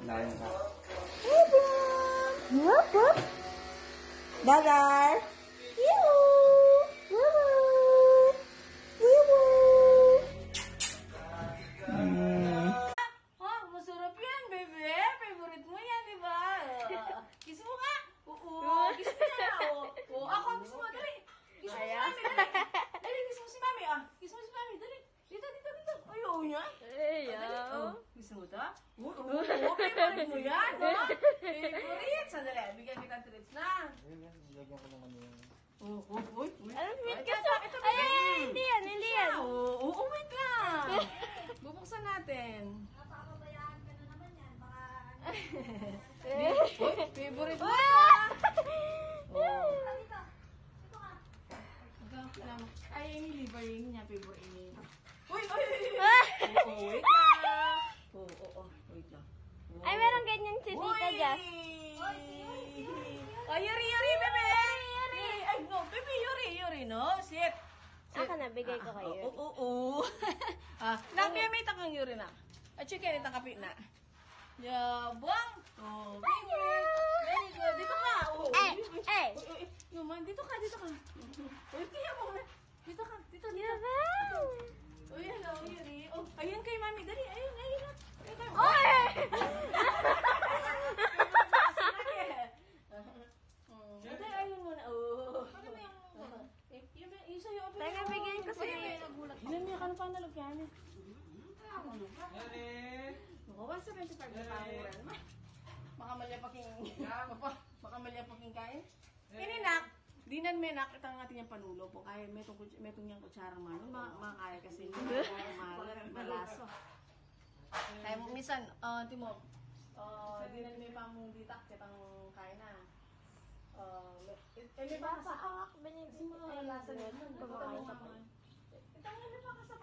Lain ka. Whoop, whoop. Dagar. Yoo. Woo. Woo. Ha, masarap yan, baby. Favorite mo yan, di ba? Kiss mo nga. Oo, kiss mo niya. Oo, ako, kiss mo. Dali. Kiss mo si mami, dali. Dali, kiss mo si mami. Ah, kiss mo si mami, dali. Dito, dito, dito. Ayaw niya. Oh, kiss mo ta? Oo, favorite mo yan, no? Favorite. Sandali, bigyan kita treats na. Lagyan ko naman yung... Uy. Anong sweet ka sa... Ay, hindi yan, hindi yan. Oo, wait lang. Bubuksan natin. Favorite mo ka. Ay, ini liver yun niya. Favorite ini. Uy! Oo, wait lang. Oo, wait lang. Ay, meron ganyan si Tita Jazz. Ay, Yuri, bebe! Yuri! Ay, no, bebe, Yuri, no? Sit. Ako na, bigay ko kayo. Oo. Nakiyamita kang Yuri na. At chicken itang kapi na. Yabang! Oh, favorite. Very good. Dito ka. Oh, Eh! naman, dito ka. Uy, kaya mo na. Dito ka. Dito. Yabang! Uy, hello, Yuri. Oh, ayun kay mami. Dali, ayun. Oy! Dali, ayun muna. Oh. Yung sa'yo. Teka, bigyan ko si... Ilan niya ka na pa nalagyan? Basta 25 na panguran. Makamalya paking kain. Ini nak, dinan may nak itang natin yung panulo po. Kaya may itong yung kutsarang mano. Makakaya kasi malaso. Kaya minsan, timo, dinan may pamong ditak kitang kain na. May basa. Paawak ba niya? Kasi mga lasa nito. Kumakain ka pa. Itang ano pa ka sa